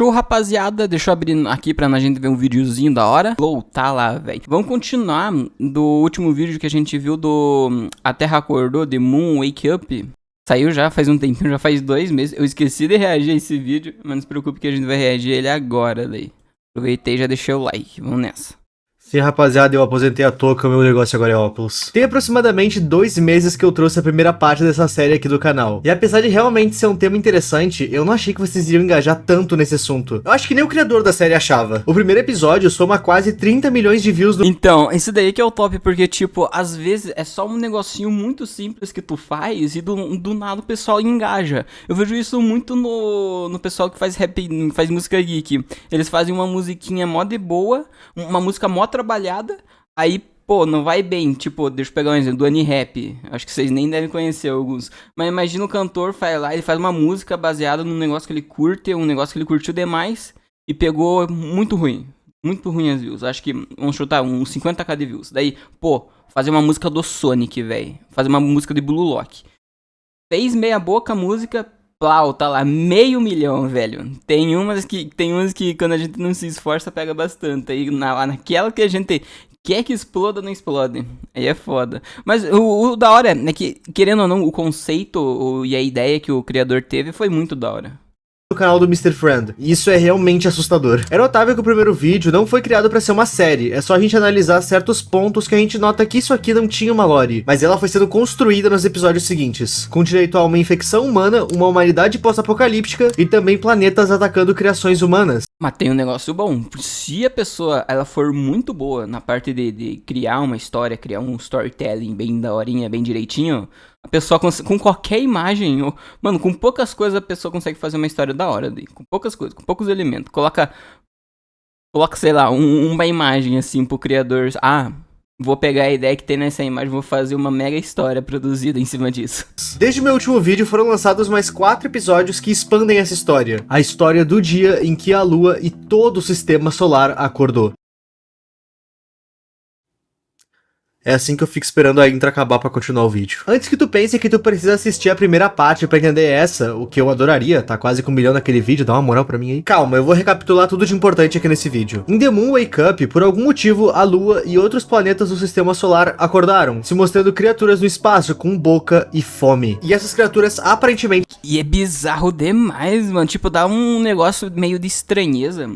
Fechou, rapaziada? Deixa eu abrir aqui pra gente ver um videozinho da hora. Voltar lá, velho. Vamos continuar do último vídeo que a gente viu do A Terra Acordou, The Moon Wake Up. Saiu já faz um tempinho, já faz 2 meses. Eu esqueci de reagir a esse vídeo, mas não se preocupe que a gente vai reagir a ele agora, daí. Aproveitei e já deixei o like. Vamos nessa. Sim, rapaziada, eu aposentei a touca, o meu negócio agora é óculos. Tem aproximadamente 2 meses que eu trouxe a primeira parte dessa série aqui do canal. E apesar de realmente ser um tema interessante, eu não achei que vocês iriam engajar tanto nesse assunto. Eu acho que nem o criador da série achava. O primeiro episódio soma quase 30 milhões de views no... Então, esse daí que é o top, porque, tipo, às vezes é só um negocinho muito simples que tu faz e do nada o pessoal engaja. Eu vejo isso muito no pessoal que faz rap, faz música geek. Eles fazem uma musiquinha mó de boa, uma música mó trabalhada, aí, pô, não vai bem. Tipo, deixa eu pegar um exemplo do Anirap. Acho que vocês nem devem conhecer alguns. Mas imagina o cantor vai lá, ele faz uma música baseada num negócio que ele curte, um negócio que ele curtiu demais, e pegou muito ruim. Muito ruim as views. Acho que, vamos chutar, uns 50k de views. Daí, pô, fazer uma música do Sonic, velho. Fazer uma música de Blue Lock. Fez meia boca a música, plau, tá lá, 500 mil, velho. Tem umas que quando a gente não se esforça, pega bastante. Aí naquela que a gente quer que exploda, não explode. Aí é foda. Mas o da hora é que, querendo ou não, o conceito e a ideia que o criador teve foi muito da hora. No canal do Mr. Friend. E isso é realmente assustador. É notável que o primeiro vídeo não foi criado pra ser uma série, é só a gente analisar certos pontos que a gente nota que isso aqui não tinha uma lore, mas ela foi sendo construída nos episódios seguintes, com direito a uma infecção humana, uma humanidade pós-apocalíptica e também planetas atacando criações humanas. Mas tem um negócio bom, se a pessoa ela for muito boa na parte de criar uma história, criar um storytelling bem daorinha, bem direitinho, a pessoa com qualquer imagem, mano, com poucas coisas a pessoa consegue fazer uma história da hora, com poucas coisas, com poucos elementos. Coloca, sei lá, uma imagem assim pro criador, vou pegar a ideia que tem nessa imagem, vou fazer uma mega história produzida em cima disso. Desde o meu último vídeo foram lançados mais 4 episódios que expandem essa história. A história do dia em que a Lua e todo o sistema solar acordou. É assim que eu fico esperando a intro acabar pra continuar o vídeo. Antes que tu pense que tu precisa assistir a primeira parte pra entender essa, o que eu adoraria, tá quase com 1 milhão naquele vídeo, dá uma moral pra mim aí. Calma, eu vou recapitular tudo de importante aqui nesse vídeo. Em The Moon Wake Up, por algum motivo, a Lua e outros planetas do sistema solar acordaram, se mostrando criaturas no espaço com boca e fome. E essas criaturas aparentemente... E é bizarro demais, mano, tipo, dá um negócio meio de estranheza.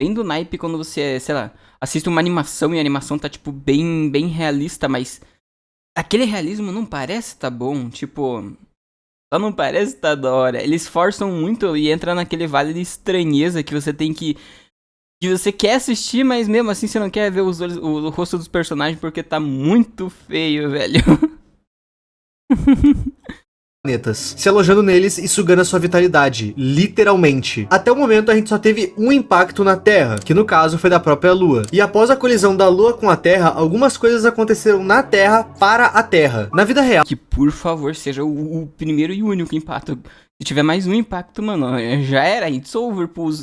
Bem do naipe quando você, sei lá, assiste uma animação e a animação tá, tipo, bem realista, mas aquele realismo não parece tá bom, tipo, só não parece tá da hora. Eles forçam muito e entra naquele vale de estranheza que você tem que você quer assistir, mas mesmo assim você não quer ver o rosto dos personagens porque tá muito feio, velho. planetas, se alojando neles e sugando a sua vitalidade, literalmente. Até o momento a gente só teve um impacto na Terra, que no caso foi da própria Lua. E após a colisão da Lua com a Terra, algumas coisas aconteceram na Terra para a Terra. Na vida real... Que por favor seja o primeiro e único impacto. Se tiver mais um impacto, mano, já era, it's over pros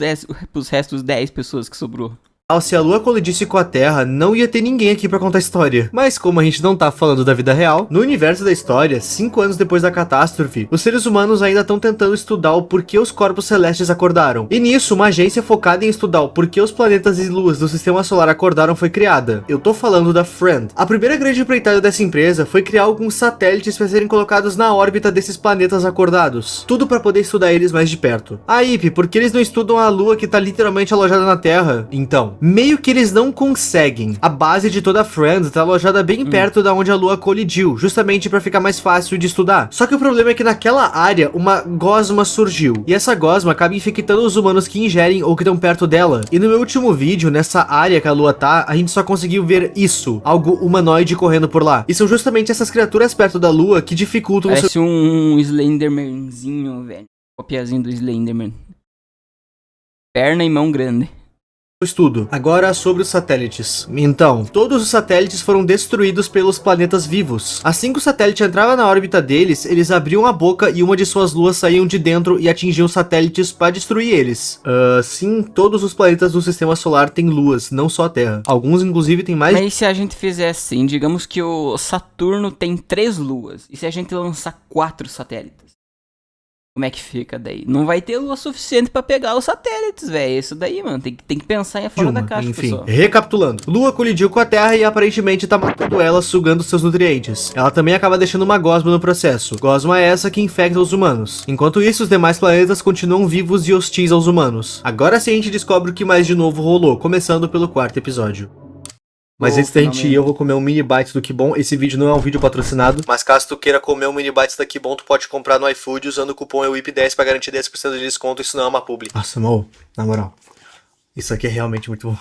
restos 10 pessoas que sobrou. Se a Lua colidisse com a Terra, não ia ter ninguém aqui pra contar a história. Mas como a gente não tá falando da vida real, no universo da história, 5 anos depois da catástrofe, os seres humanos ainda estão tentando estudar o porquê os corpos celestes acordaram. E nisso, uma agência focada em estudar o porquê os planetas e luas do sistema solar acordaram foi criada. Eu tô falando da Friend. A primeira grande empreitada dessa empresa foi criar alguns satélites para serem colocados na órbita desses planetas acordados. Tudo para poder estudar eles mais de perto. Ip, por que eles não estudam a Lua que tá literalmente alojada na Terra? Então... meio que eles não conseguem. A base de toda a Friend tá alojada bem perto da onde a Lua colidiu, justamente para ficar mais fácil de estudar. Só que o problema é que naquela área uma gosma surgiu, e essa gosma acaba infectando os humanos que ingerem ou que estão perto dela. E no meu último vídeo, nessa área que a Lua tá, a gente só conseguiu ver isso, algo humanoide correndo por lá. E são justamente essas criaturas perto da Lua que dificultam... Parece um Slendermanzinho, velho. Copiazinho do Slenderman. Perna e mão grande. Estudo. Agora sobre os satélites. Então, todos os satélites foram destruídos pelos planetas vivos. Assim que o satélite entrava na órbita deles, eles abriam a boca e uma de suas luas saíam de dentro e atingiam os satélites para destruir eles. Sim, todos os planetas do sistema solar têm luas, não só a Terra. Alguns inclusive têm mais... Mas se a gente fizer assim, digamos que o Saturno tem 3 luas, e se a gente lançar 4 satélites? Como é que fica daí? Não vai ter lua suficiente pra pegar os satélites, velho. Isso daí, mano, tem que pensar em fora da caixa, enfim, pessoal. Recapitulando. Lua colidiu com a Terra e aparentemente tá matando ela, sugando seus nutrientes. Ela também acaba deixando uma gosma no processo. Gosma é essa que infecta os humanos. Enquanto isso, os demais planetas continuam vivos e hostis aos humanos. Agora sim a gente descobre o que mais de novo rolou, começando pelo 4º episódio. Mas antes da gente ir, eu vou comer um mini bites do Que Bom. Esse vídeo não é um vídeo patrocinado, mas caso tu queira comer um mini bites da Que Bom, tu pode comprar no iFood usando o cupom EUIP10 pra garantir 10% de desconto. Isso não é uma publi. Nossa, amor, na moral, isso aqui é realmente muito bom.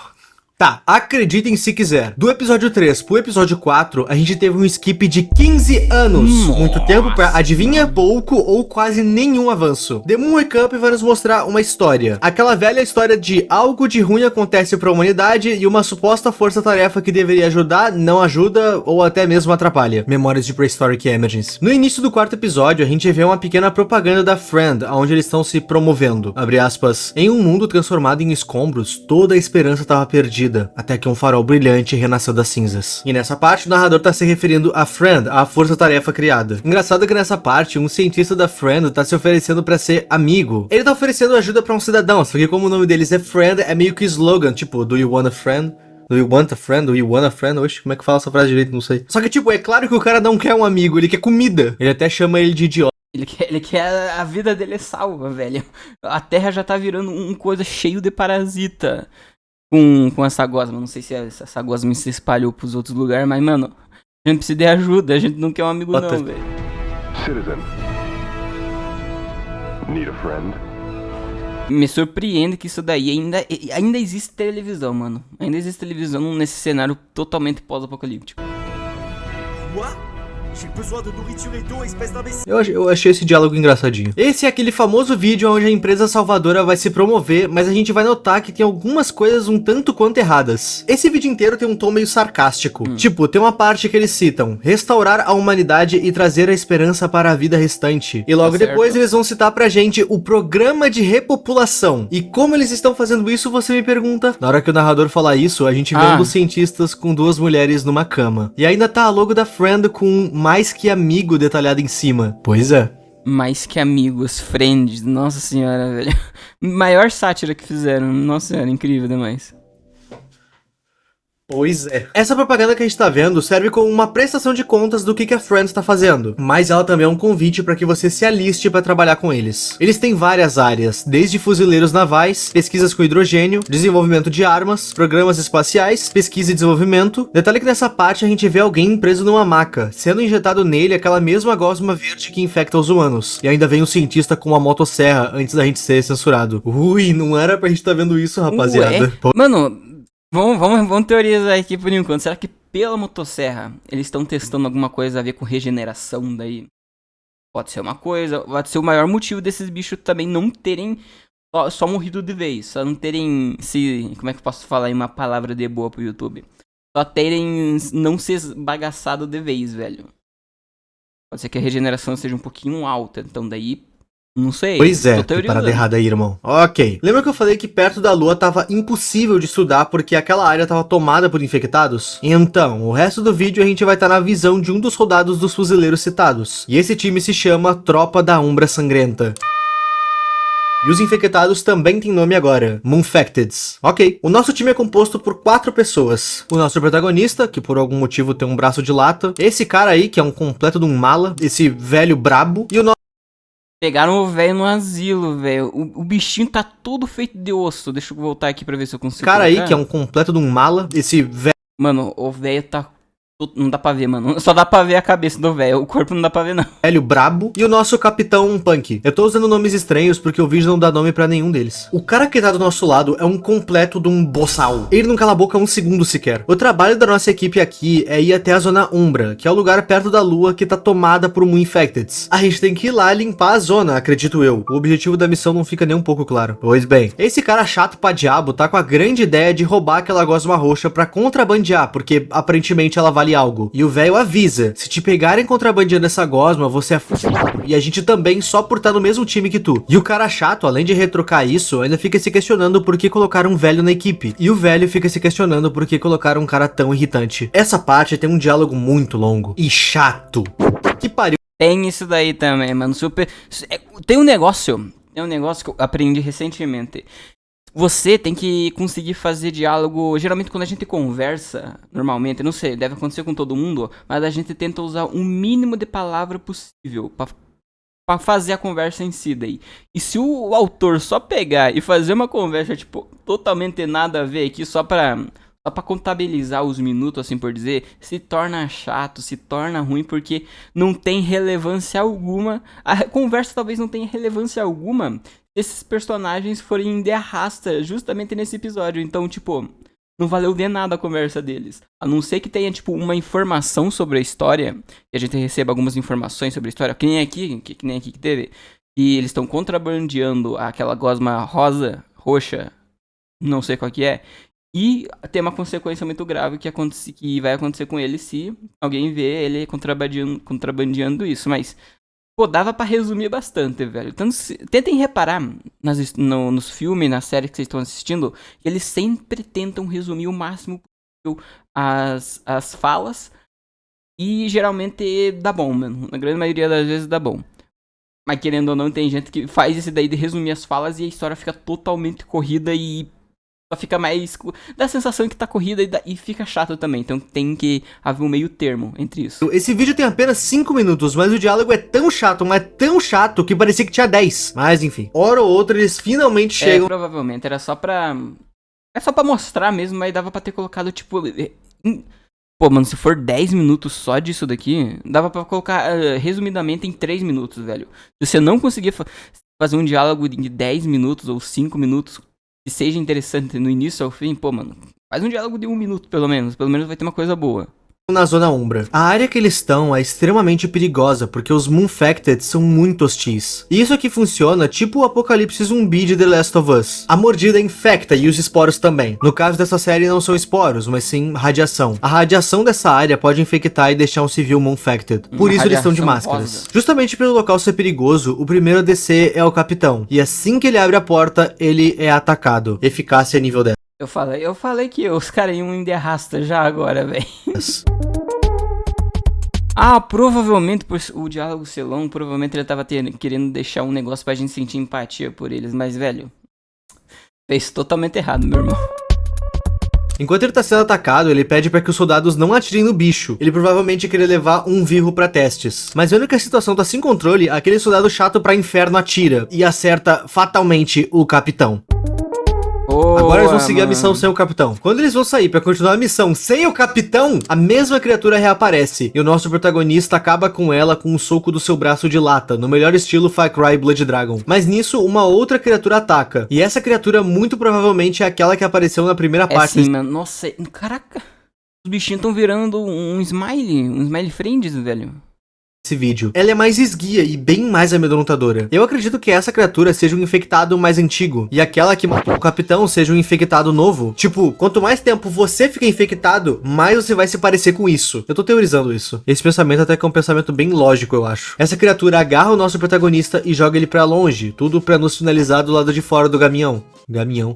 Tá, acreditem se quiser. Do episódio 3 pro episódio 4, a gente teve um skip de 15 anos. Muito tempo pra, adivinha, pouco ou quase nenhum avanço. The Moon Wake Up vai nos mostrar uma história. Aquela velha história de algo de ruim acontece pra humanidade e uma suposta força-tarefa que deveria ajudar, não ajuda ou até mesmo atrapalha. Memórias de Prehistoric Emergence. No início do 4º episódio, a gente vê uma pequena propaganda da Friend, onde eles estão se promovendo. Abre aspas. Em um mundo transformado em escombros, toda a esperança estava perdida. Até que um farol brilhante renasceu das cinzas. E nessa parte, o narrador tá se referindo a Friend, a força-tarefa criada. Engraçado que nessa parte, um cientista da Friend tá se oferecendo pra ser amigo. Ele tá oferecendo ajuda pra um cidadão, só que como o nome deles é Friend, é meio que slogan, tipo, do you want a friend? Do you want a friend? Do you want a friend? Oxe, como é que fala essa frase direito? Não sei. Só que, tipo, é claro que o cara não quer um amigo, ele quer comida. Ele até chama ele de idiota. Ele quer a vida dele é salva, velho. A Terra já tá virando um coisa cheio de parasita. Com essa gosma, não sei se essa gosma se espalhou pros outros lugares, mas, mano, a gente precisa de ajuda, a gente não quer um amigo não, velho. Citizen. Need a friend? Me surpreende que isso daí ainda existe televisão, mano. Ainda existe televisão nesse cenário totalmente pós-apocalíptico. What? Eu achei esse diálogo engraçadinho. Esse é aquele famoso vídeo onde a empresa salvadora vai se promover, mas a gente vai notar que tem algumas coisas um tanto quanto erradas. Esse vídeo inteiro tem um tom meio sarcástico. Tipo, tem uma parte que eles citam: restaurar a humanidade e trazer a esperança para a vida restante. E logo depois eles vão citar pra gente o programa de repopulação. E como eles estão fazendo isso, você me pergunta? Na hora que o narrador falar isso, a gente vê um dos cientistas com 2 mulheres numa cama. E ainda tá a logo da Friend com mais que amigo detalhado em cima. Pois é. Mais que amigos, friends. Nossa senhora, velho. Maior sátira que fizeram. Nossa senhora, incrível demais. Pois é. Essa propaganda que a gente tá vendo serve como uma prestação de contas do que a Friends tá fazendo, mas ela também é um convite para que você se aliste para trabalhar com eles. Eles têm várias áreas, desde fuzileiros navais, pesquisas com hidrogênio, desenvolvimento de armas, programas espaciais, pesquisa e desenvolvimento. Detalhe que nessa parte a gente vê alguém preso numa maca, sendo injetado nele aquela mesma gosma verde que infecta os humanos. E ainda vem um cientista com uma motosserra antes da gente ser censurado. Ui, não era pra gente tá vendo isso, rapaziada. Mano... Vamos teorizar aqui por enquanto. Será que pela motosserra eles estão testando alguma coisa a ver com regeneração daí? Pode ser uma coisa, pode ser o maior motivo desses bichos também não terem só morrido de vez. Só não terem como é que eu posso falar em uma palavra de boa pro YouTube? Só terem não ser bagaçado de vez, velho. Pode ser que a regeneração seja um pouquinho alta, então daí... Não sei. Pois é, que parada errada aí, irmão. Ok. Lembra que eu falei que perto da Lua tava impossível de estudar porque aquela área tava tomada por infectados? Então, o resto do vídeo a gente vai estar na visão de um dos soldados dos fuzileiros citados. E esse time se chama Tropa da Umbra Sangrenta. E os infectados também têm nome agora, Moonfacteds. Ok, o nosso time é composto por 4 pessoas. O nosso protagonista, que por algum motivo tem um braço de lata. Esse cara aí, que é um completo de um mala. Esse velho brabo. E o nosso... Pegaram o velho no asilo, velho. O bichinho tá todo feito de osso. Deixa eu voltar aqui pra ver se eu consigo. Cara aí, que é um completo de um mala. Esse velho... Mano, o velho tá... Não dá pra ver, mano. Só dá pra ver a cabeça do velho. O corpo não dá pra ver, não. Velho brabo. E o nosso capitão Punk. Eu tô usando nomes estranhos porque o vídeo não dá nome pra nenhum deles. O cara que tá do nosso lado é um completo de um boçal. Ele não cala a boca um segundo sequer. O trabalho da nossa equipe aqui é ir até a Zona Umbra, que é o lugar perto da Lua que tá tomada por Moonfacteds. A gente tem que ir lá limpar a zona, acredito eu. O objetivo da missão não fica nem um pouco claro. Pois bem, esse cara chato pra diabo tá com a grande ideia de roubar aquela gosma roxa pra contrabandear, porque aparentemente ela vale algo. E o velho avisa, se te pegarem contrabandeando essa gosma, você é fuzilado. E a gente também só por estar no mesmo time que tu. E o cara chato, além de retrocar isso, ainda fica se questionando por que colocaram um velho na equipe. E o velho fica se questionando por que colocaram um cara tão irritante. Essa parte tem um diálogo muito longo e chato. Que pariu. Tem isso daí também, mano. Tem um negócio que eu aprendi recentemente. Você tem que conseguir fazer diálogo. Geralmente quando a gente conversa, normalmente, não sei, deve acontecer com todo mundo, mas a gente tenta usar o mínimo de palavra possível pra fazer a conversa em si daí. E se o autor só pegar e fazer uma conversa, tipo, totalmente nada a ver aqui, só pra contabilizar os minutos, assim por dizer, se torna chato, se torna ruim, porque não tem relevância alguma. A conversa talvez não tenha relevância alguma se esses personagens forem de arrasta justamente nesse episódio. Então, tipo, não valeu de nada a conversa deles. A não ser que tenha, tipo, uma informação sobre a história, que a gente receba algumas informações sobre a história, que nem aqui que teve, e eles estão contrabandeando aquela gosma roxa, não sei qual que é, e tem uma consequência muito grave que vai acontecer com ele se alguém vê ele contrabandeando isso. Mas, pô, dava pra resumir bastante, velho. Então, tentem reparar nos filmes, nas séries que vocês estão assistindo, que eles sempre tentam resumir o máximo possível as falas. E geralmente dá bom, mano. Na grande maioria das vezes dá bom. Mas querendo ou não, tem gente que faz esse daí de resumir as falas e a história fica totalmente corrida e só fica mais... dá a sensação que tá corrida e fica chato também. Então tem que haver um meio termo entre isso. Esse vídeo tem apenas 5 minutos, mas o diálogo é tão chato, mas tão chato, que parecia que tinha 10. Mas enfim, hora ou outra eles finalmente chegam... provavelmente, era só pra... é só pra mostrar mesmo, mas dava pra ter colocado, tipo... pô, mano, se for 10 minutos só disso daqui, dava pra colocar resumidamente em 3 minutos, velho. Se você não conseguir fazer um diálogo de 10 minutos ou 5 minutos... que seja interessante no início ao fim, pô, mano, faz um diálogo de 1 minuto, pelo menos vai ter uma coisa boa. Na Zona Umbra. A área que eles estão é extremamente perigosa, porque os Moonfacted são muito hostis. E isso aqui funciona tipo o apocalipse zumbi de The Last of Us. A mordida infecta e os esporos também. No caso dessa série não são esporos, mas sim radiação. A radiação dessa área pode infectar e deixar um civil Moonfacted. Por isso eles estão de máscaras. Rosa. Justamente pelo local ser perigoso, o primeiro a descer é o capitão. E assim que ele abre a porta, ele é atacado. Eficácia nível 10. Eu falei que os caras iam em derrasta já agora, velho. Provavelmente por o diálogo ser longo, provavelmente ele tava querendo deixar um negócio pra gente sentir empatia por eles, mas, velho, fez totalmente errado, meu irmão. Enquanto ele tá sendo atacado, ele pede para que os soldados não atirem no bicho. Ele provavelmente queria levar um vivo para testes. Mas vendo que a situação tá sem controle, aquele soldado chato pra inferno atira e acerta fatalmente o capitão. Agora eles vão seguir a missão sem o capitão. Quando eles vão sair pra continuar a missão sem o capitão, a mesma criatura reaparece. E o nosso protagonista acaba com ela com um soco do seu braço de lata, no melhor estilo Far Cry Blood Dragon. Mas nisso, uma outra criatura ataca. E essa criatura muito provavelmente é aquela que apareceu na primeira parte. Sim, mano. Nossa, caraca. Os bichinhos estão virando um smiley friends, velho. Esse vídeo. Ela é mais esguia e bem mais amedrontadora. Eu acredito que essa criatura seja um infectado mais antigo, e aquela que matou o capitão seja um infectado novo. Tipo, quanto mais tempo você fica infectado, mais você vai se parecer com isso. Eu tô teorizando isso. Esse pensamento até que é um pensamento bem lógico, eu acho. Essa criatura agarra o nosso protagonista e joga ele pra longe, tudo pra nos finalizar do lado de fora do caminhão.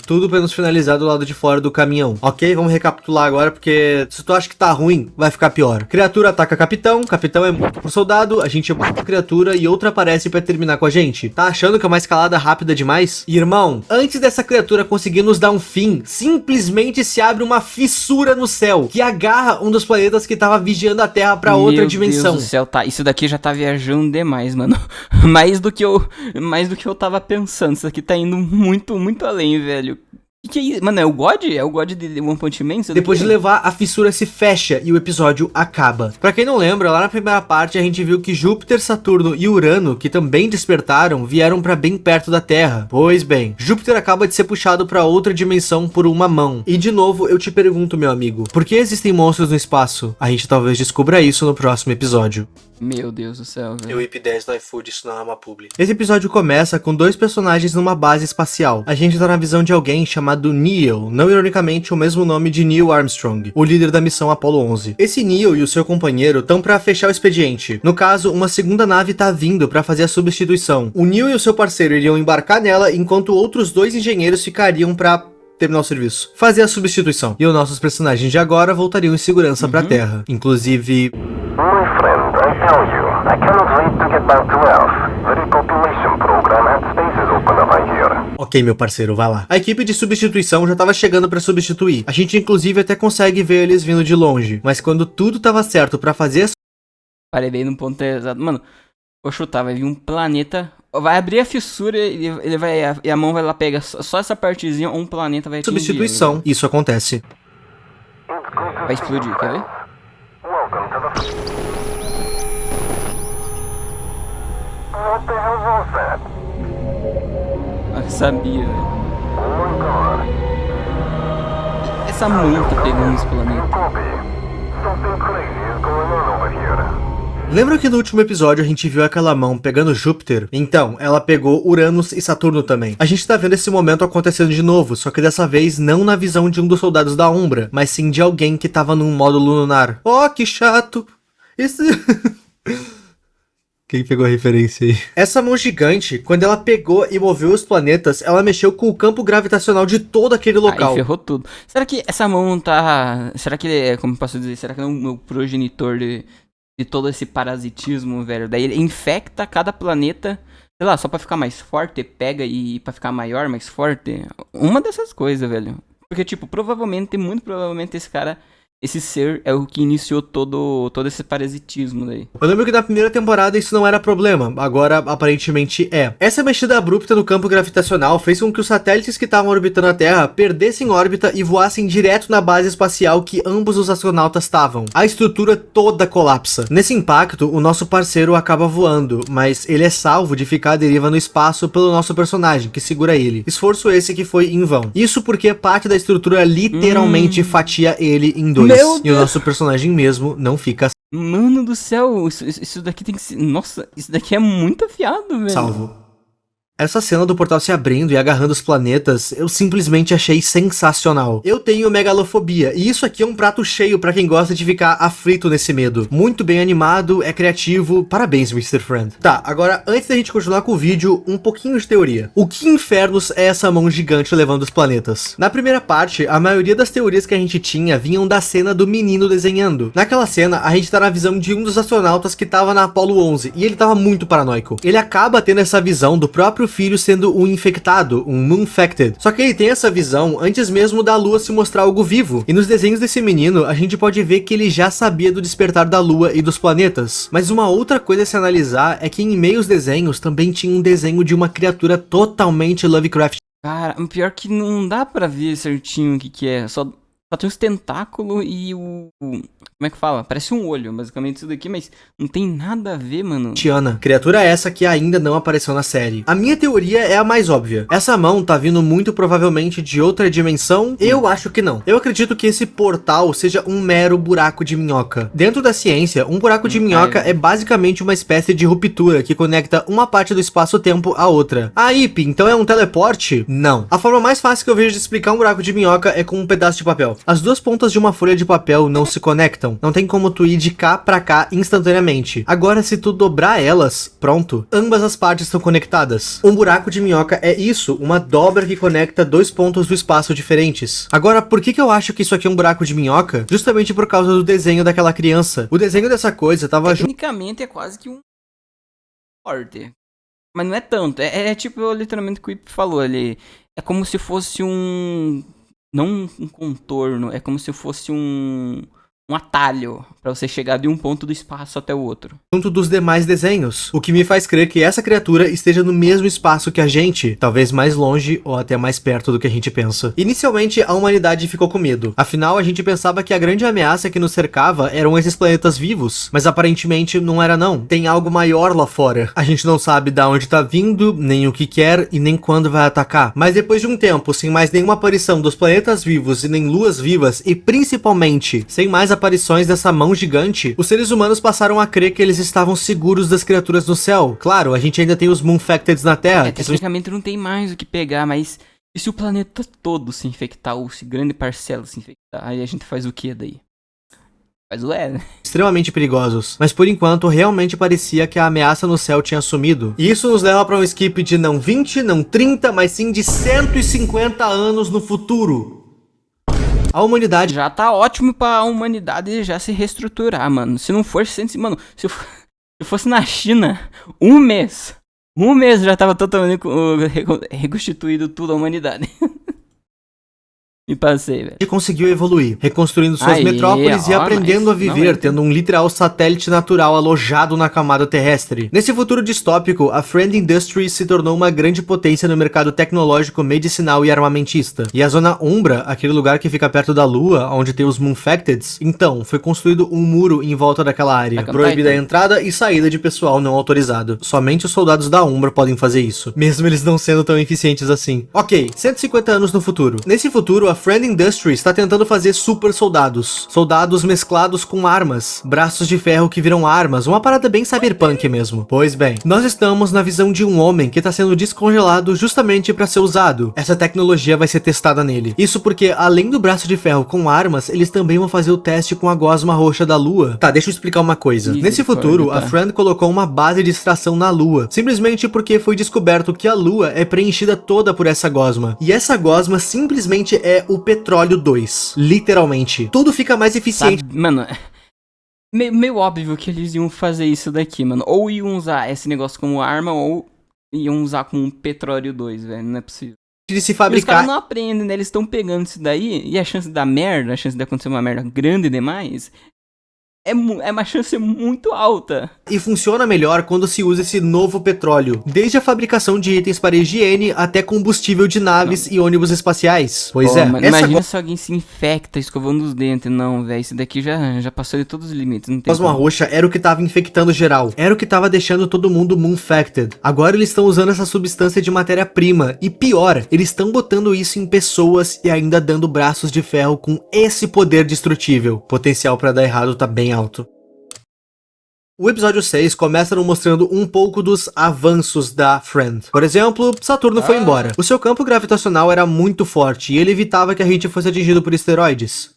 Tudo pra nos finalizar do lado de fora do caminhão. Ok, vamos recapitular agora, porque se tu acha que tá ruim, vai ficar pior. Criatura ataca capitão é morto por soldado, a gente mata a criatura e outra aparece pra terminar com a gente. Tá achando que é uma escalada rápida demais? Irmão, antes dessa criatura conseguir nos dar um fim, simplesmente se abre uma fissura no céu, que agarra um dos planetas que tava vigiando a Terra pra outra dimensão. Meu Deus do céu, tá, isso daqui já tá viajando demais, mano. mais do que eu tava pensando, isso aqui tá indo muito, muito além. Velho. Que é isso? Mano, é o God? É o God de One Punch Man? Depois de levar, a fissura se fecha e o episódio acaba. Pra quem não lembra, lá na primeira parte a gente viu que Júpiter, Saturno e Urano, que também despertaram, vieram pra bem perto da Terra. Pois bem, Júpiter acaba de ser puxado pra outra dimensão por uma mão. E de novo, eu te pergunto, meu amigo, por que existem monstros no espaço? A gente talvez descubra isso no próximo episódio. Meu Deus do céu, velho. Eu IP10 no iFood, isso não é uma publi. Esse episódio começa com 2 personagens numa base espacial. A gente tá na visão de alguém chamado Neil, não ironicamente o mesmo nome de Neil Armstrong, o líder da missão Apollo 11. Esse Neil e o seu companheiro estão pra fechar o expediente. No caso, uma segunda nave tá vindo pra fazer a substituição. O Neil e o seu parceiro iriam embarcar nela, enquanto outros 2 engenheiros ficariam pra terminar o serviço, fazer a substituição. E os nossos personagens de agora voltariam em segurança pra Terra. Inclusive... friend, I tell you, I cannot wait to get back to Earth. The repopulation program at space is open over here. Ok, meu parceiro, vai lá. A equipe de substituição já tava chegando pra substituir. A gente inclusive até consegue ver eles vindo de longe. Mas quando tudo tava certo pra fazer as... Parei bem no ponto exato. Mano, vou chutar, vai vir um planeta... Vai abrir a fissura e ele vai... E a mão vai lá pegar só essa partezinha, um planeta vai atingir. Substituição, isso acontece. Vai explodir, quer ver? Welcome to the... What the hell was that? Eu sabia, velho. Oh my god. Essa mão tá pegando esse planeta. Copy. Something crazy is going on over here. Lembra que no último episódio a gente viu aquela mão pegando Júpiter? Então, ela pegou Uranus e Saturno também. A gente tá vendo esse momento acontecendo de novo, só que dessa vez não na visão de um dos soldados da Umbra, mas sim de alguém que tava num módulo lunar. Oh, que chato! Esse... Quem pegou a referência aí? Essa mão gigante, quando ela pegou e moveu os planetas, ela mexeu com o campo gravitacional de todo aquele local. Aí ferrou tudo. Será que essa mão tá... Será que ele é, como posso dizer, será que é o progenitor de todo esse parasitismo, velho? Daí ele infecta cada planeta, sei lá, só pra ficar mais forte, pega e pra ficar maior, mais forte. Uma dessas coisas, velho. Porque, tipo, provavelmente, muito provavelmente esse cara... Esse ser é o que iniciou todo esse parasitismo daí. Eu lembro que na primeira temporada isso não era problema, agora aparentemente é. Essa mexida abrupta no campo gravitacional fez com que os satélites que estavam orbitando a Terra perdessem órbita e voassem direto na base espacial que ambos os astronautas estavam. A estrutura toda colapsa. Nesse impacto, o nosso parceiro acaba voando, mas ele é salvo de ficar à deriva no espaço pelo nosso personagem, que segura ele. Esforço esse que foi em vão. Isso porque parte da estrutura literalmente fatia ele em dois. E o nosso personagem mesmo não fica Mano do céu, isso daqui tem que ser... Nossa, isso daqui é muito afiado, velho. salvo. Essa cena do portal se abrindo e agarrando os planetas, eu simplesmente achei sensacional. Eu tenho megalofobia, e isso aqui é um prato cheio pra quem gosta de ficar aflito nesse medo. Muito bem animado, é criativo, parabéns, Mr. Friend. Tá, agora, antes da gente continuar com o vídeo, um pouquinho de teoria. O que infernos é essa mão gigante levando os planetas? Na primeira parte, a maioria das teorias que a gente tinha vinham da cena do menino desenhando. Naquela cena, a gente tá na visão de um dos astronautas que tava na Apollo 11, e ele tava muito paranoico. Ele acaba tendo essa visão do próprio filho sendo um infectado, um Moonfacted. Só que ele tem essa visão antes mesmo da Lua se mostrar algo vivo. E nos desenhos desse menino, a gente pode ver que ele já sabia do despertar da Lua e dos planetas. Mas uma outra coisa a se analisar é que em meio aos desenhos também tinha um desenho de uma criatura totalmente Lovecraft. Cara, pior que não dá pra ver certinho o que é. Só tem os tentáculos e o... Como é que fala? Parece um olho, basicamente isso daqui, mas não tem nada a ver, mano. Tiana, criatura essa que ainda não apareceu na série. A minha teoria é a mais óbvia. Essa mão tá vindo muito provavelmente de outra dimensão? Eu acho que não. Eu acredito que esse portal seja um mero buraco de minhoca. Dentro da ciência, um buraco de minhoca é basicamente uma espécie de ruptura que conecta uma parte do espaço-tempo à outra. Ah, Ip, então é um teleporte? Não. A forma mais fácil que eu vejo de explicar um buraco de minhoca é com um pedaço de papel. As duas pontas de uma folha de papel não se conectam. Não tem como tu ir de cá pra cá instantaneamente. Agora, se tu dobrar elas, pronto, ambas as partes estão conectadas. Um buraco de minhoca é isso, uma dobra que conecta dois pontos do espaço diferentes. Agora, por que eu acho que isso aqui é um buraco de minhoca? Justamente por causa do desenho daquela criança. O desenho dessa coisa tava... Tecnicamente é quase que um porte. Mas não é tanto. É tipo literalmente o que o Ip falou ali. É como se fosse um... Não um contorno, é como se fosse um atalho pra você chegar de um ponto do espaço até o outro. Junto dos demais desenhos, o que me faz crer que essa criatura esteja no mesmo espaço que a gente, talvez mais longe ou até mais perto do que a gente pensa. Inicialmente, a humanidade ficou com medo. Afinal, a gente pensava que a grande ameaça que nos cercava eram esses planetas vivos, mas aparentemente não era não. Tem algo maior lá fora. A gente não sabe de onde tá vindo, nem o que quer e nem quando vai atacar. Mas depois de um tempo, sem mais nenhuma aparição dos planetas vivos e nem luas vivas, e principalmente sem mais aparições dessa mão gigante, os seres humanos passaram a crer que eles estavam seguros das criaturas no céu. Claro, a gente ainda tem os Moonfacteds na Terra. Tecnicamente não tem mais o que pegar, mas e se o planeta todo se infectar, ou se grande parcela se infectar, aí a gente faz o que daí? Faz o né? Extremamente perigosos. Mas por enquanto, realmente parecia que a ameaça no céu tinha sumido. E isso nos leva para um skip de não 20, não 30, mas sim de 150 anos no futuro. A humanidade Já tá ótimo pra humanidade já se reestruturar, mano. Se não fosse, mano, se fosse na China, um mês já tava totalmente reconstituído tudo a humanidade. E passei, velho. conseguiu evoluir, reconstruindo suas Aí, metrópoles e ó, aprendendo mas a não viver, é- tendo um literal satélite natural alojado na camada terrestre. Nesse futuro distópico, a Friend Industries se tornou uma grande potência no mercado tecnológico, medicinal e armamentista. E a Zona Umbra, aquele lugar que fica perto da Lua, onde tem os Moonfacteds, então, foi construído um muro em volta daquela área, Attack on proibida a Titan. entrada e saída de pessoal não autorizado. Somente os soldados da Umbra podem fazer isso, mesmo eles não sendo tão eficientes assim. Ok, 150 anos no futuro. Nesse futuro, a Friend Industries está tentando fazer super soldados. Soldados mesclados com armas. Braços de ferro que viram armas. Uma parada bem cyberpunk mesmo. Pois bem, nós estamos na visão de um homem que está sendo descongelado justamente para ser usado. Essa tecnologia vai ser testada nele. Isso porque, além do braço de ferro com armas, eles também vão fazer o teste com a gosma roxa da Lua. Tá, deixa eu explicar uma coisa. Nesse futuro, a Friend colocou uma base de extração na Lua. Simplesmente porque foi descoberto que a Lua é preenchida toda por essa gosma. E essa gosma simplesmente é o petróleo 2. Literalmente. Tudo fica mais eficiente. Sabe, mano, meio óbvio que eles iam fazer isso daqui, mano. Ou iam usar esse negócio como arma, ou iam usar como um petróleo 2, velho. Não é possível. De se E os fabricar. caras não aprendem, né? Eles estão pegando isso daí e a chance de dar merda, a chance de acontecer uma merda grande demais, é uma chance muito alta. E funciona melhor quando se usa esse novo petróleo, desde a fabricação de itens para higiene até combustível de naves e ônibus espaciais. Pois Pô, é, mano, essa imagina se alguém se infecta escovando os dentes. Não, velho, esse daqui já passou de todos os limites. Não tem gosma como. roxa era o que tava infectando geral, era o que tava deixando todo mundo moonfacted. Agora eles estão usando essa substância de matéria-prima, e pior, eles estão botando isso em pessoas e ainda dando braços de ferro com esse poder destrutível. Potencial pra dar errado tá bem alto. O episódio 6 começa nos mostrando um pouco dos avanços da Friend. Por exemplo, Saturno foi embora. O seu campo gravitacional era muito forte e ele evitava que a gente fosse atingido por esteroides.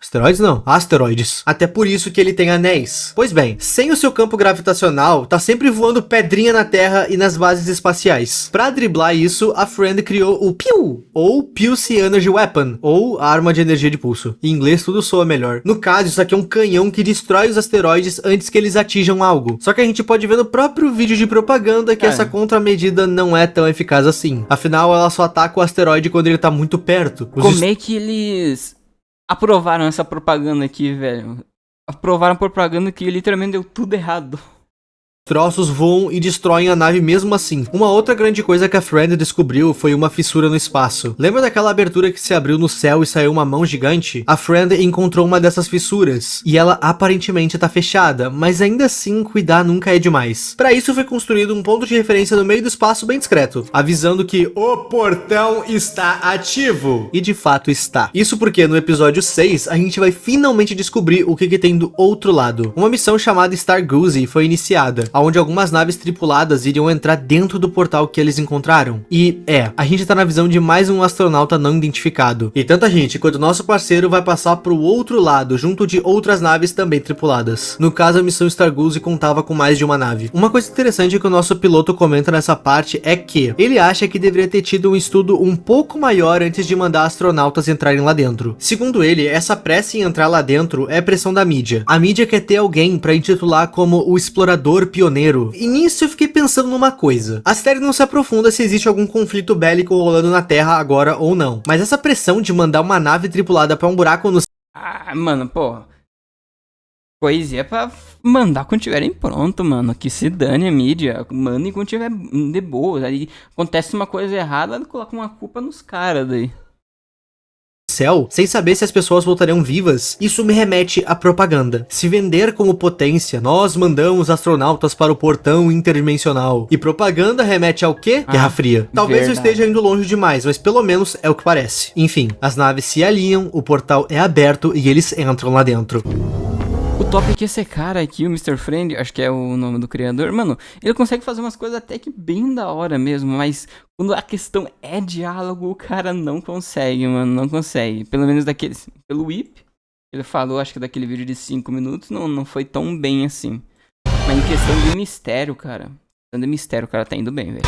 Esteroides não, asteroides. Até por isso que ele tem anéis. Pois bem, sem o seu campo gravitacional, tá sempre voando pedrinha na Terra e nas bases espaciais. Pra driblar isso, a Friend criou o PIU, ou Pulse Energy Weapon, ou arma de energia de pulso. Em inglês tudo soa melhor. No caso, isso aqui é um canhão que destrói os asteroides antes que eles atinjam algo. Só que a gente pode ver no próprio vídeo de propaganda que essa contramedida não é tão eficaz assim. Afinal, ela só ataca o asteroide quando ele tá muito perto. Como é que eles aprovaram essa propaganda aqui, velho? Aprovaram a propaganda que literalmente deu tudo errado. Troços voam e destroem a nave mesmo assim. Uma outra grande coisa que a Friend descobriu foi uma fissura no espaço. Lembra daquela abertura que se abriu no céu e saiu uma mão gigante? A Friend encontrou uma dessas fissuras, e ela aparentemente tá fechada, mas ainda assim cuidar nunca é demais. Para isso foi construído um ponto de referência no meio do espaço bem discreto, avisando que o portão está ativo. E de fato está. Isso porque no episódio 6 a gente vai finalmente descobrir o que tem do outro lado. Uma missão chamada Star Goose foi iniciada, onde algumas naves tripuladas iriam entrar dentro do portal que eles encontraram. E a gente tá na visão de mais um astronauta não identificado. E tanto a gente quanto o nosso parceiro vai passar pro outro lado, junto de outras naves também tripuladas. No caso, a missão Star Goose contava com mais de uma nave. Uma coisa interessante que o nosso piloto comenta nessa parte é que ele acha que deveria ter tido um estudo um pouco maior antes de mandar astronautas entrarem lá dentro. Segundo ele, essa pressa em entrar lá dentro é pressão da mídia. A mídia quer ter alguém pra intitular como o explorador pioneiro. E nisso eu fiquei pensando numa coisa. A série não se aprofunda se existe algum conflito bélico rolando na Terra agora ou não. Mas essa pressão de mandar uma nave tripulada pra um buraco no... Ah, mano, pô. Coisa é pra mandar quando tiverem pronto, mano. Que se dane a mídia. Mandem quando tiver de boa. Aí acontece uma coisa errada, coloca uma culpa nos caras daí. céu, sem saber se as pessoas voltariam vivas, isso me remete à propaganda. Se vender como potência, nós mandamos astronautas para o portão interdimensional. E propaganda remete ao quê? Guerra Fria. Talvez eu esteja indo longe demais, mas pelo menos é o que parece. Enfim, as naves se alinham, o portal é aberto e eles entram lá dentro. O top é que esse cara aqui, o Mr. Friend, acho que é o nome do criador, mano, ele consegue fazer umas coisas até que bem da hora mesmo, mas quando a questão é diálogo, o cara não consegue, mano, não consegue. Pelo menos pelo Whip, ele falou, acho que daquele vídeo de 5 minutos, não foi tão bem assim. Mas em questão de mistério, o cara tá indo bem, velho.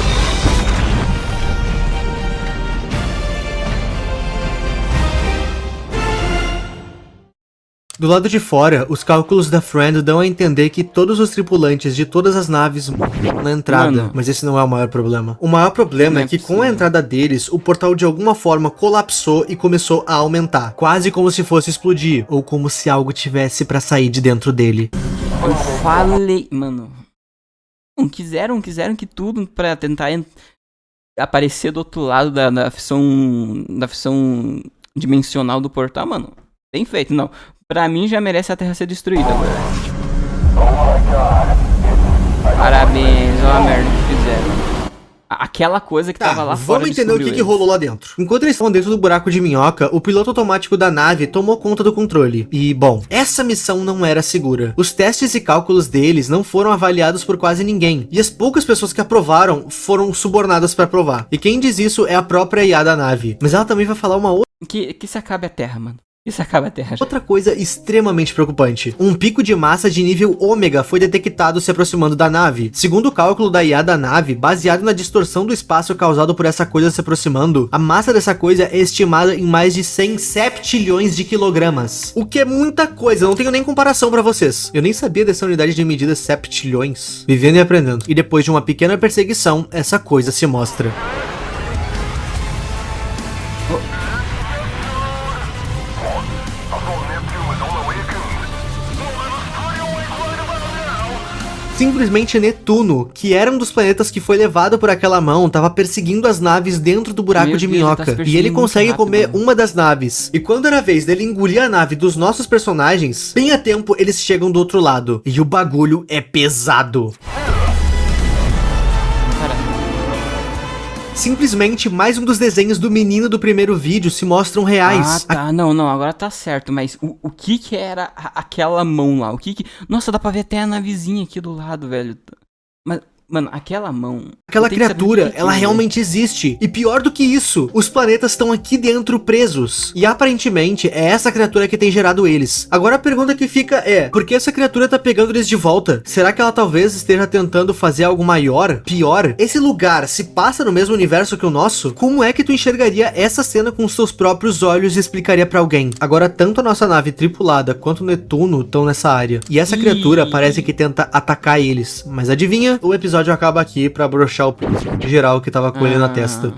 Do lado de fora, os cálculos da Friend dão a entender que todos os tripulantes de todas as naves morreram na entrada, Mano. mas esse não é o maior problema. O maior problema Não é é que com a possível. entrada deles, o portal de alguma forma colapsou e começou a aumentar, quase como se fosse explodir, ou como se algo tivesse pra sair de dentro dele. Eu falei, mano. Não quiseram que tudo pra tentar aparecer do outro lado da fissão dimensional do portal, mano. Bem feito, não. Pra mim já merece a Terra ser destruída agora. Parabéns, olha a merda que fizeram. Aquela coisa que tava lá fora. Vamos entender o que rolou lá dentro. Enquanto eles estavam dentro do buraco de minhoca, o piloto automático da nave tomou conta do controle. E, bom, essa missão não era segura. Os testes e cálculos deles não foram avaliados por quase ninguém. E as poucas pessoas que aprovaram foram subornadas pra aprovar. E quem diz isso é a própria IA da nave. Mas ela também vai falar uma Que se acabe a Terra, mano. Que se acabe a Terra. outra coisa extremamente preocupante. Um pico de massa de nível ômega foi detectado se aproximando da nave. Segundo o cálculo da IA da nave, baseado na distorção do espaço causado por essa coisa se aproximando, a massa dessa coisa é estimada em mais de 100 septilhões de quilogramas. O que é muita coisa, eu não tenho nem comparação pra vocês. Eu nem sabia dessa unidade de medida septilhões. Vivendo e aprendendo. E depois de uma pequena perseguição, essa coisa se mostra. Simplesmente Netuno, que era um dos planetas que foi levado por aquela mão, tava perseguindo as naves dentro do buraco Meu de Deus, ele tá se minhoca. E ele perseguindo consegue muito rápido, comer mano. uma das naves. E quando era a vez dele engolir a nave dos nossos personagens, bem a tempo eles chegam do outro lado. E o bagulho é pesado. Simplesmente mais um dos desenhos do menino do primeiro vídeo se mostram reais. Ah, tá. Não, agora tá certo. Mas o que era aquela mão lá? Nossa, dá pra ver até a navezinha aqui do lado, velho. Mas, mano, aquela mão... Aquela eu tenho que saber o criatura, que ela é. realmente existe. E pior do que isso, os planetas estão aqui dentro presos. E aparentemente é essa criatura que tem gerado eles. Agora a pergunta que fica é, por que essa criatura tá pegando eles de volta? Será que ela talvez esteja tentando fazer algo maior? Pior? Esse lugar se passa no mesmo universo que o nosso? Como é que tu enxergaria essa cena com os seus próprios olhos e explicaria pra alguém? Agora tanto a nossa nave tripulada quanto o Netuno estão nessa área. E essa criatura parece que tenta atacar eles. Mas adivinha? O episódio acaba aqui pra broxar o geral que tava com ele na testa.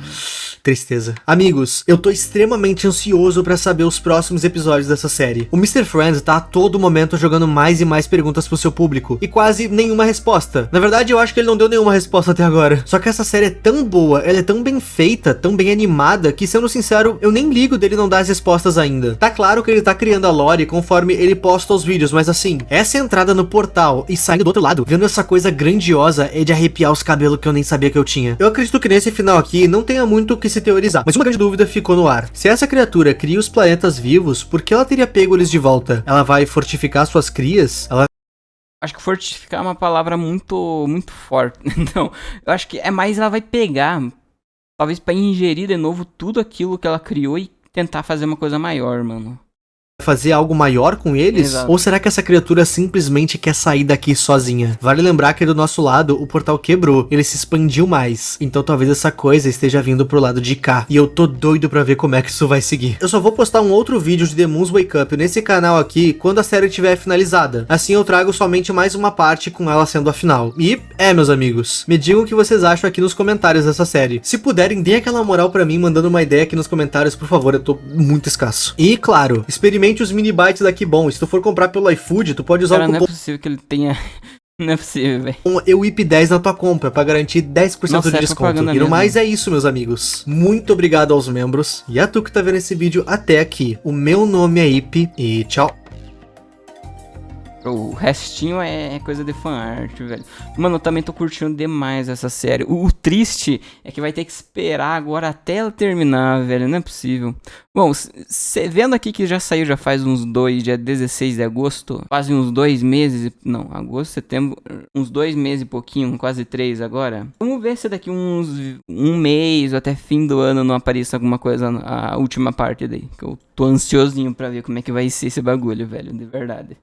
Tristeza. Amigos, eu tô extremamente ansioso pra saber os próximos episódios dessa série. O Mr. Friends tá a todo momento jogando mais e mais perguntas pro seu público, e quase nenhuma resposta. Na verdade, eu acho que ele não deu nenhuma resposta até agora. Só que essa série é tão boa, ela é tão bem feita, tão bem animada, que sendo sincero, eu nem ligo dele não dar as respostas ainda. Tá claro que ele tá criando a lore conforme ele posta os vídeos, mas assim, essa entrada no portal e saindo do outro lado, vendo essa coisa grandiosa, é de arrepiar os cabelos que eu nem sabia que eu tinha. Eu acredito que nesse final aqui não tenha muito o que se teorizar, mas uma grande dúvida ficou no ar. Se essa criatura cria os planetas vivos, por que ela teria pego eles de volta? Ela vai fortificar suas crias? Ela Acho que fortificar é uma palavra muito forte. Então, eu acho que é mais ela vai pegar, talvez pra ingerir de novo tudo aquilo que ela criou e tentar fazer uma coisa maior, mano. fazer algo maior com eles? Exato. Ou será que essa criatura simplesmente quer sair daqui sozinha? Vale lembrar que do nosso lado, o portal quebrou, ele se expandiu mais, então talvez essa coisa esteja vindo pro lado de cá, e eu tô doido pra ver como é que isso vai seguir. Eu só vou postar um outro vídeo de The Moon's Wake Up nesse canal aqui, quando a série estiver finalizada. Assim eu trago somente mais uma parte com ela sendo a final. E, meus amigos, me digam o que vocês acham aqui nos comentários dessa série. Se puderem, deem aquela moral pra mim, mandando uma ideia aqui nos comentários, por favor, eu tô muito escasso. E, claro, experimente os mini bytes daqui bom. Se tu for comprar pelo iFood, tu pode usar Cara, o não é cupom possível que ele tenha... Não é possível, velho. EUIP10 na tua compra, pra garantir 10% Nossa, de é desconto. propaganda E no mesmo. mais é isso, meus amigos. Muito obrigado aos membros. E a tu que tá vendo esse vídeo até aqui. O meu nome é Ip e tchau. O restinho é coisa de fanart, velho. Mano, eu também tô curtindo demais essa série. O triste é que vai ter que esperar agora até ela terminar, velho. Não é possível. Bom, vendo aqui que já saiu já faz dia 16 de agosto. Quase uns 2 meses. Não, agosto, setembro. Uns 2 meses e pouquinho, quase 3 agora. Vamos ver se daqui um mês ou até fim do ano não apareça alguma coisa, a última parte daí. Que eu tô ansiosinho pra ver como é que vai ser esse bagulho, velho. De verdade.